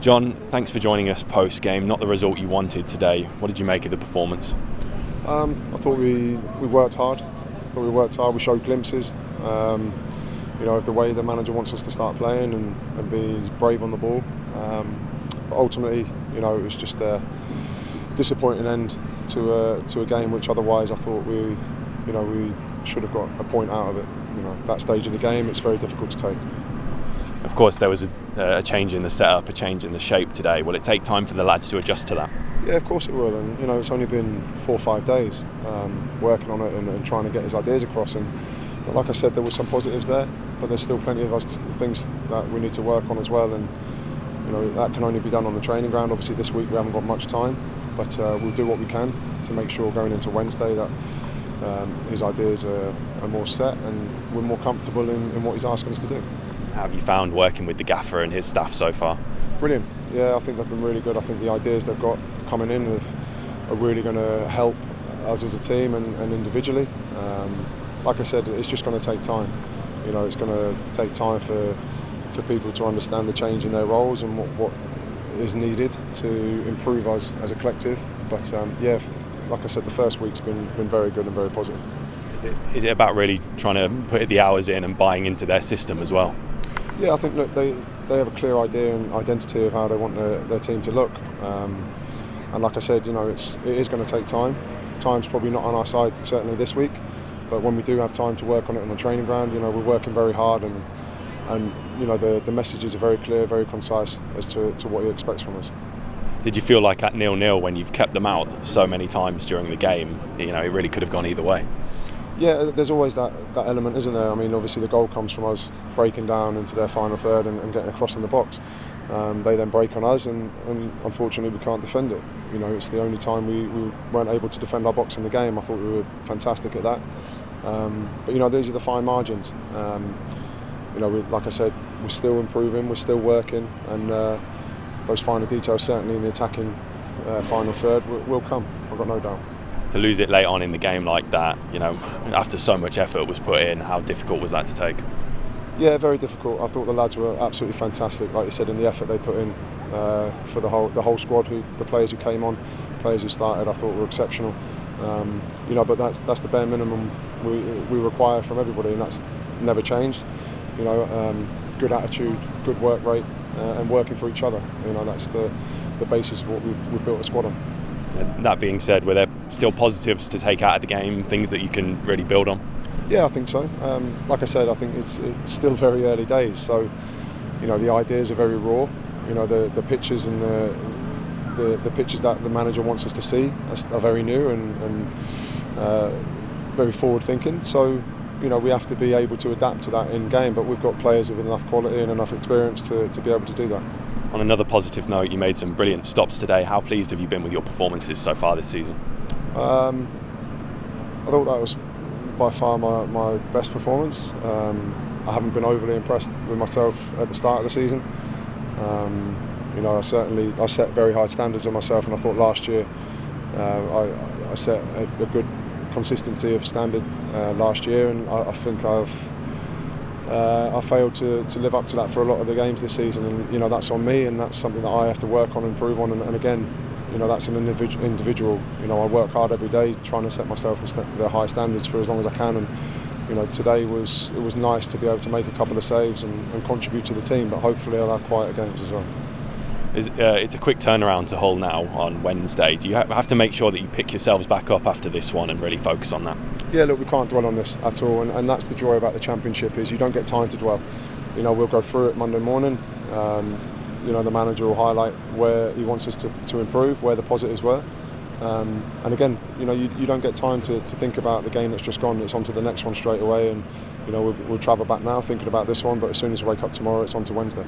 John, thanks for joining us post-game. Not the result you wanted today. What did you make of the performance? I thought we worked hard. We showed glimpses. Of the way the manager wants us to start playing and be brave on the ball. But ultimately, it was just a disappointing end to a game which otherwise I thought we should have got a point out of it. That stage of the game, it's very difficult to take. Of course, there was a change in the setup, a change in the shape today. Will it take time for the lads to adjust to that? Yeah, of course it will. And it's only been 4 or 5 days working on it and trying to get his ideas across. And like I said, there were some positives there, but there's still plenty of things that we need to work on as well. And that can only be done on the training ground. Obviously, this week we haven't got much time, but we'll do what we can to make sure going into Wednesday that his ideas are more set and we're more comfortable in what he's asking us to do. How have you found working with the gaffer and his staff so far? Brilliant. Yeah, I think they've been really good. I think the ideas they've got coming in are really going to help us as a team and individually. Like I said, it's just going to take time. It's going to take time for people to understand the change in their roles and what is needed to improve us as a collective. But like I said, the first week's been very good and very positive. Is it about really trying to put the hours in and buying into their system as well? Yeah, I think that they have a clear idea and identity of how they want their team to look. And like I said, it is going to take time. Time's probably not on our side, certainly this week. But when we do have time to work on it on the training ground, we're working very hard and the messages are very clear, very concise as to what he expects from us. Did you feel like at 0-0 when you've kept them out so many times during the game, it really could have gone either way? Yeah, there's always that element, isn't there? I mean, obviously the goal comes from us breaking down into their final third and getting across in the box. They then break on us and unfortunately we can't defend it. It's the only time we weren't able to defend our box in the game. I thought we were fantastic at that. But these are the fine margins. Like I said, we're still improving, we're still working, and those finer details certainly in the attacking final third will come. I've got no doubt. To lose it late on in the game like that, after so much effort was put in, how difficult was that to take? Yeah, very difficult. I thought the lads were absolutely fantastic, like you said, in the effort they put in for the whole squad, the players who came on, players who started, I thought were exceptional. But that's the bare minimum we require from everybody, and that's never changed. Good attitude, good work rate, and working for each other. That's the basis of what we built a squad on. That being said, were there still positives to take out of the game, things that you can really build on? Yeah, I think so. Like I said, I think it's still very early days, so the ideas are very raw. The pictures and the pictures that the manager wants us to see are very new and very forward thinking. So we have to be able to adapt to that in game, but we've got players with enough quality and enough experience to be able to do that. On another positive note, you made some brilliant stops today. How pleased have you been with your performances so far this season? I thought that was by far my best performance. I haven't been overly impressed with myself at the start of the season. I set very high standards on myself, and I thought last year I set a good consistency of standard last year, and I think I failed to live up to that for a lot of the games this season, and that's on me, and that's something that I have to work on and improve on. And again, that's an individual. I work hard every day trying to set myself the high standards for as long as I can. And today it was nice to be able to make a couple of saves and contribute to the team. But hopefully I'll have quieter games as well. It's a quick turnaround to Hull now on Wednesday. Do you have to make sure that you pick yourselves back up after this one and really focus on that? Yeah, look, we can't dwell on this at all, and that's the joy about the Championship, is you don't get time to dwell. We'll go through it Monday morning. The manager will highlight where he wants us to improve, where the positives were. And again, you don't get time to think about the game that's just gone. It's on to the next one straight away, and we'll travel back now thinking about this one, but as soon as we wake up tomorrow, it's on to Wednesday.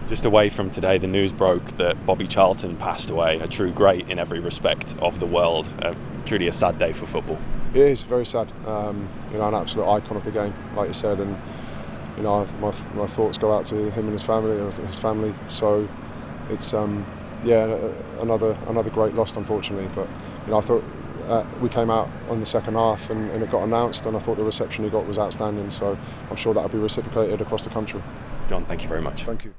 Just away from today, the news broke that Bobby Charlton passed away, a true great in every respect of the world. Truly a sad day for football. It is very sad. An absolute icon of the game, like you said, and my thoughts go out to him and his family. So it's another great loss, unfortunately. But I thought we came out on the second half and it got announced, and I thought the reception he got was outstanding. So I'm sure that'll be reciprocated across the country. John, thank you very much. Thank you.